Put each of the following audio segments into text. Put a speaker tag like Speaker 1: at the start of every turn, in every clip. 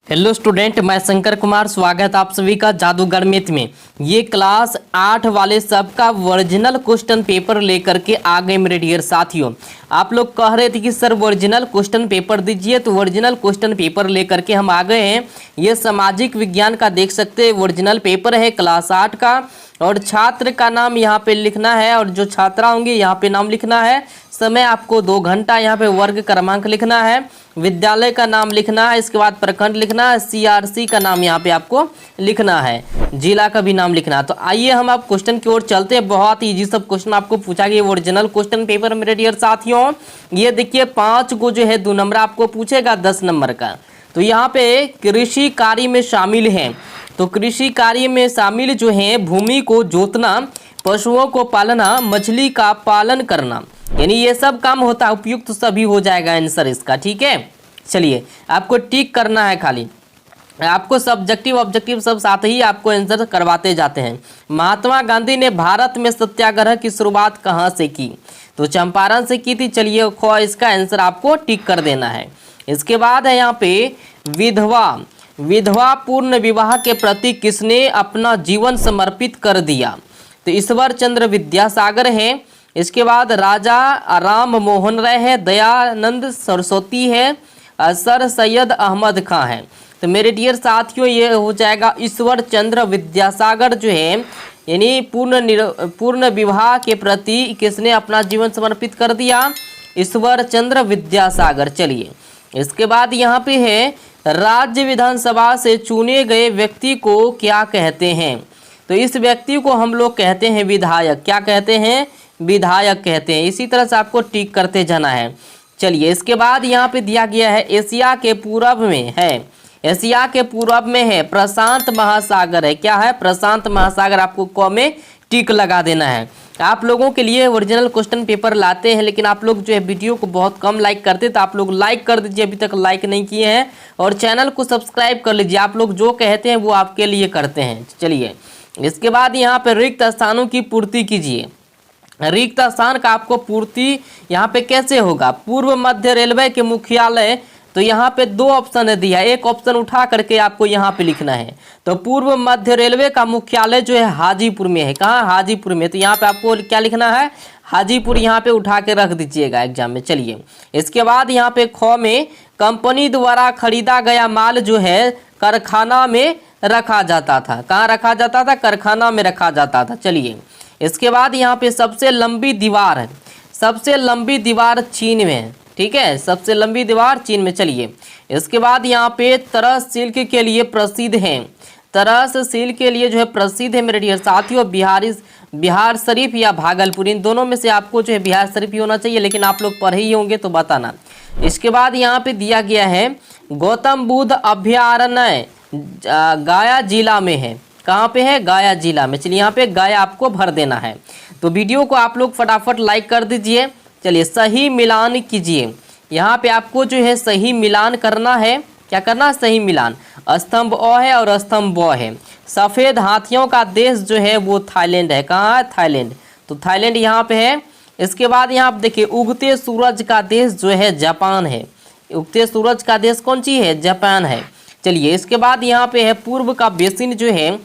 Speaker 1: Hello student, मैं शंकर कुमार। स्वागत आप सभी का जादूगर मैथ में। ये क्लास 8 वाले सबका ओरिजिनल क्वेश्चन पेपर लेकर के आ गए मेरे डियर साथियों। आप लोग कह रहे थे कि सर ओरिजिनल क्वेश्चन पेपर दीजिए, तो ओरिजिनल क्वेश्चन पेपर लेकर के हम आ गए हैं। ये सामाजिक विज्ञान का देख सकते हैं ओरिजिनल पेपर है क्लास 8 का, और छात्र का नाम यहाँ पे लिखना है और जो छात्रा होंगी यहाँ पे नाम लिखना है। समय आपको 2 घंटा, यहाँ पे वर्ग क्रमांक लिखना है, विद्यालय का नाम लिखना है, इसके बाद प्रखंड लिखना है, सीआरसी का नाम यहाँ पे आपको लिखना है, जिला का भी नाम लिखना है। तो आइए हम आप क्वेश्चन की ओर चलते हैं। बहुत इजी सब क्वेश्चन आपको पूछा गया ओरिजिनल क्वेश्चन पेपर मेरे डियर साथियों। ये देखिए 5 को जो है 2 नंबर आपको पूछेगा 10 नंबर का। तो यहाँ पे कृषि कार्य में शामिल है, तो कृषि कार्य में शामिल जो है भूमि को जोतना, पशुओं को पालना, मछली का पालन करना, यानी ये सब काम होता है। उपयुक्त तो सभी हो जाएगा आंसर इसका, ठीक है। चलिए आपको टिक करना है, खाली आपको सब्जेक्टिव ऑब्जेक्टिव सब साथ ही आपको आंसर करवाते जाते हैं। महात्मा गांधी ने भारत में सत्याग्रह की शुरुआत कहाँ से की? तो चंपारण से की थी। चलिए इसका आंसर आपको टिक कर देना है। इसके बाद है यहाँ पे विधवा पूर्ण विवाह के प्रति किसने अपना जीवन समर्पित कर दिया? तो ईश्वर चंद्र विद्यासागर है। इसके बाद राजा राम मोहन राय है, दयानंद सरस्वती है, सर सैयद अहमद खां है। तो मेरे डियर साथियों ये हो जाएगा ईश्वर चंद्र विद्यासागर जो है, यानी पूर्ण विवाह के प्रति किसने अपना जीवन समर्पित कर दिया? ईश्वर चंद्र विद्यासागर। चलिए इसके बाद यहाँ पे है राज्य विधानसभा से चुने गए व्यक्ति को क्या कहते हैं? तो इस व्यक्ति को हम लोग कहते हैं विधायक। क्या कहते हैं? विधायक कहते हैं। इसी तरह से आपको टिक करते जाना है। चलिए इसके बाद यहाँ पे दिया गया है एशिया के पूर्व में है, एशिया के पूर्व में है प्रशांत महासागर है। क्या है? प्रशांत महासागर। आपको क में टिक लगा देना है। आप लोगों के लिए ओरिजिनल क्वेश्चन पेपर लाते हैं, लेकिन आप लोग जो है वीडियो को बहुत कम लाइक करते, तो आप लोग लाइक कर दीजिए, अभी तक लाइक नहीं किए हैं, और चैनल को सब्सक्राइब कर लीजिए। आप लोग जो कहते हैं वो आपके लिए करते हैं। चलिए इसके बाद यहाँ पे रिक्त स्थानों की पूर्ति कीजिए। रिक्त स्थान का आपको पूर्ति यहाँ पे कैसे होगा? पूर्व मध्य रेलवे के मुख्यालय, तो यहाँ पे 2 ऑप्शन है दिया, एक ऑप्शन उठा करके आपको यहाँ पे लिखना है। तो पूर्व मध्य रेलवे का मुख्यालय जो है हाजीपुर में है। कहाँ? हाजीपुर में। तो यहाँ पे आपको क्या लिखना है? हाजीपुर। यहाँ पे उठा के रख दीजिएगा एग्जाम में। चलिए इसके बाद यहाँ पे ख में कंपनी द्वारा खरीदा गया माल जो है कारखाना में रखा जाता था। कहाँ रखा जाता था? कारखाना में रखा जाता था। चलिए इसके बाद यहाँ पे सबसे लंबी दीवार है, सबसे लंबी दीवार चीन में है, ठीक है, सबसे लंबी दीवार चीन में। चलिए इसके बाद यहाँ पे तरस सिल्क के लिए प्रसिद्ध है, तरस सिल्क के लिए जो है प्रसिद्ध है मेरे डियर साथियों बिहार शरीफ या भागलपुर। इन दोनों में से आपको जो है बिहार शरीफ ही होना चाहिए, लेकिन आप लोग पढ़े ही होंगे तो बताना। इसके बाद यहाँ पे दिया गया है गौतम बुद्ध अभयारण्य गया जिला में है। कहाँ पे है? गया जिला में। चलिए यहाँ पे गया आपको भर देना है। तो वीडियो को आप लोग फटाफट लाइक कर दीजिए। चलिए सही मिलान कीजिए। यहाँ पे आपको जो है सही मिलान करना है। क्या करना? सही मिलान। स्तंभ अ है और स्तंभ ब है। सफ़ेद हाथियों का देश जो है वो थाईलैंड है। कहाँ है? थाईलैंड। तो थाईलैंड यहाँ पे है। इसके बाद यहाँ आप देखिए उगते सूरज का देश जो है जापान है। उगते सूरज का देश कौन सी है? जापान है। चलिए इसके बाद यहाँ पे है पूर्व का बेसिन जो है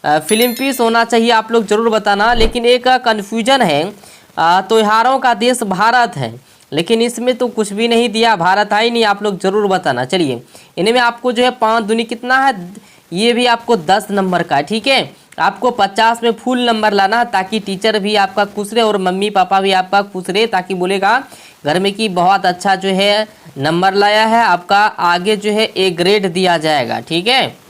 Speaker 1: फिलीपींस होना चाहिए, आप लोग जरूर बताना। लेकिन एक कन्फ्यूजन है, त्योहारों का देश भारत है, लेकिन इसमें तो कुछ भी नहीं दिया, भारत है ही नहीं, आप लोग जरूर बताना। चलिए इनमें आपको जो है 5 दूनी कितना है? ये भी आपको 10 नंबर का है, ठीक है। आपको 50 में फुल नंबर लाना है, ताकि टीचर भी आपका खुश रहे और मम्मी पापा भी आपका खुश रहे, ताकि बोलेगा घर में कि बहुत अच्छा जो है नंबर लाया है, आपका आगे जो है A ग्रेड दिया जाएगा, ठीक है।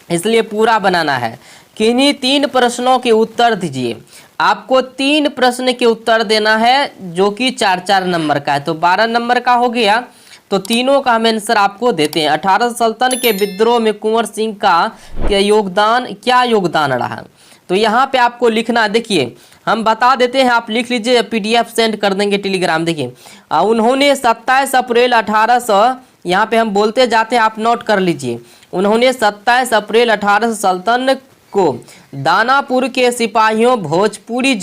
Speaker 1: इसलिए पूरा बनाना है। किन्हीं 3 प्रश्नों के उत्तर दीजिए। आपको 3 प्रश्न के उत्तर देना है, जो कि 4-4 नंबर का है। तो 12 नंबर का हो गया। तो तीनों का हम आंसर आपको देते हैं। 18 सल्तनत के विद्रोह में कुंवर सिंह का क्या योगदान रहा? तो यहाँ पे आपको लिखना, देखिए हम बता देते हैं, आप लिख लीजिए, PDF सेंड कर देंगे टेलीग्राम। देखिए उन्होंने 27 अप्रैल 1800, यहाँ पे हम बोलते जाते हैं, आप नोट कर लीजिए। उन्होंने 27 अप्रैल 1800 सल्तनत को दानापुर के सिपाहियों, भोजपुरी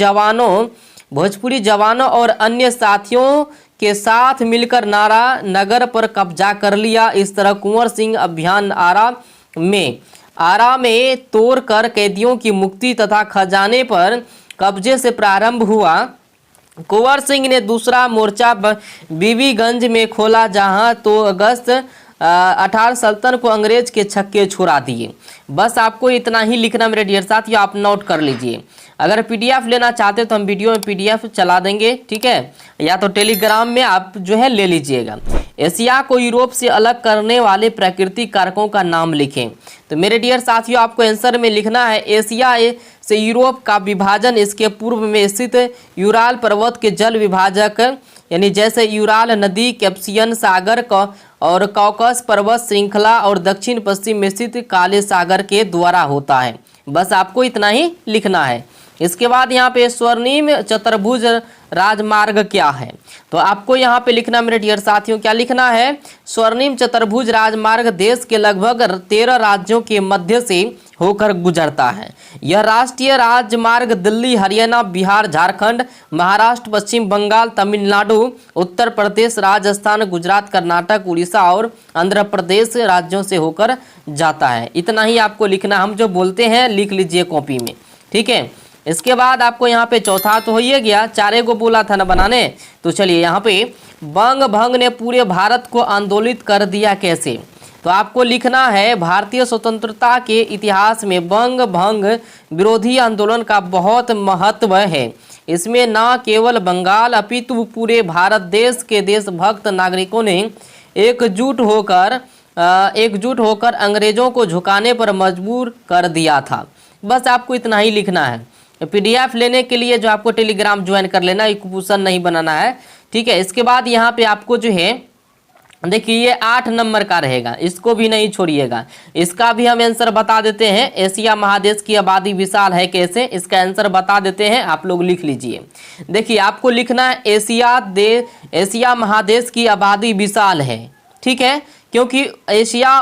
Speaker 1: जवानों और अन्य साथियों के साथ मिलकर नारा नगर पर कब्जा कर लिया। इस तरह कुंवर सिंह अभियान आरा में तोड़कर कैदियों की मुक्ति तथा खजाने पर कब्जे से प्रारंभ हुआ। कुंवर सिंह ने दूसरा मोर्चा बीबीगंज में खोला, जहां तो अगस्त 1870 को अंग्रेज के छक्के छुड़ा दिए। बस आपको इतना ही लिखना मेरे डियर साथियों, आप नोट कर लीजिए। अगर पीडीएफ लेना चाहते हो तो हम वीडियो में पीडीएफ चला देंगे, ठीक है, या तो टेलीग्राम में आप जो है ले लीजिएगा। एशिया को यूरोप से अलग करने वाले प्राकृतिक कारकों का नाम लिखें। तो मेरे डियर साथियों आपको आंसर में लिखना है एशिया से यूरोप का विभाजन, इसके पूर्व में स्थित यूराल पर्वत के जल विभाजक यानी जैसे यूराल नदी, कैस्पियन सागर और कॉकस पर्वत श्रृंखला और दक्षिण पश्चिम में स्थित काले सागर के द्वारा होता है। बस आपको इतना ही लिखना है। इसके बाद यहाँ पे स्वर्णिम चतुर्भुज राजमार्ग क्या है, तो आपको यहाँ पे लिखना मेरे डियर साथियों, क्या लिखना है, स्वर्णिम चतुर्भुज राजमार्ग देश के लगभग 13 राज्यों के मध्य से होकर गुजरता है। यह राष्ट्रीय राजमार्ग दिल्ली, हरियाणा, बिहार, झारखंड, महाराष्ट्र, पश्चिम बंगाल, तमिलनाडु, उत्तर प्रदेश, राजस्थान, गुजरात, कर्नाटक, उड़ीसा और आंध्र प्रदेश राज्यों से होकर जाता है। इतना ही आपको लिखना, हम जो बोलते हैं लिख लीजिए कॉपी में, ठीक है। इसके बाद आपको यहाँ पे चौथा तो हो ही गया, चारे को बोला था ना बनाने, तो चलिए यहाँ पे बंग भंग ने पूरे भारत को आंदोलित कर दिया कैसे, तो आपको लिखना है भारतीय स्वतंत्रता के इतिहास में बंग भंग विरोधी आंदोलन का बहुत महत्व है। इसमें न केवल बंगाल अपितु पूरे भारत देश के देशभक्त नागरिकों ने एकजुट होकर अंग्रेजों को झुकाने पर मजबूर कर दिया था। बस आपको इतना ही लिखना है। पीडीएफ लेने के लिए जो आपको टेलीग्राम ज्वाइन कर लेना, एक क्वेश्चन नहीं बनाना है, ठीक है। इसके बाद यहाँ पे आपको जो है देखिए ये 8 नंबर का रहेगा, इसको भी नहीं छोड़िएगा। इसका भी हम आंसर बता देते हैं, एशिया महादेश की आबादी विशाल है कैसे, इसका आंसर बता देते हैं, आप लोग लिख लीजिए। देखिए आपको लिखना है एशिया महादेश की आबादी विशाल है, ठीक है, क्योंकि एशिया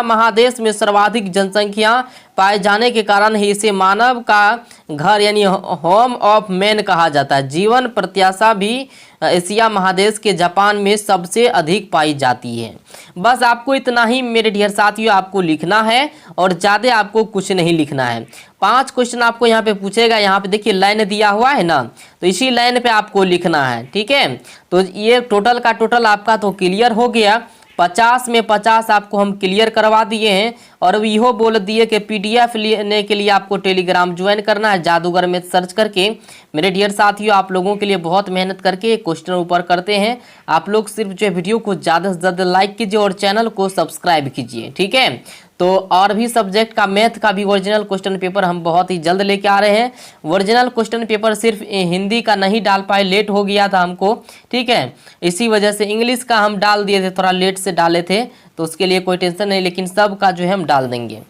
Speaker 1: महादेश में सर्वाधिक जनसंख्या पाए जाने के कारण ही इसे मानव का घर यानी होम ऑफ मैन कहा जाता है। जीवन प्रत्याशा भी एशिया महादेश के जापान में सबसे अधिक पाई जाती है। बस आपको इतना ही मेरे डियर साथियों आपको लिखना है और ज़्यादा आपको कुछ नहीं लिखना है। 5 क्वेश्चन आपको यहाँ पे पूछेगा, यहाँ पे देखिए लाइन दिया हुआ है ना, तो इसी लाइन पे आपको लिखना है, ठीक है। तो ये टोटल का टोटल आपका तो क्लियर हो गया, 50 में 50 आपको हम क्लियर करवा दिए हैं। और अब इहो बोल दिए कि पीडीएफ लेने के लिए आपको टेलीग्राम ज्वाइन करना है, जादूगर में सर्च करके। मेरे डियर साथियों आप लोगों के लिए बहुत मेहनत करके क्वेश्चन ऊपर करते हैं। आप लोग सिर्फ जो वीडियो को ज़्यादा से ज़्यादा लाइक कीजिए और चैनल को सब्सक्राइब कीजिए, ठीक है। तो और भी सब्जेक्ट का मैथ का भी ओरिजिनल क्वेश्चन पेपर हम बहुत ही जल्द लेके आ रहे हैं। ओरिजिनल क्वेश्चन पेपर सिर्फ हिंदी का नहीं डाल पाए, लेट हो गया था हमको, ठीक है, इसी वजह से इंग्लिश का हम डाल दिए थे, थोड़ा लेट से डाले थे, तो उसके लिए कोई टेंशन नहीं, लेकिन सब का जो है हम डाल देंगे।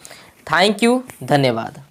Speaker 1: थैंक यू, धन्यवाद।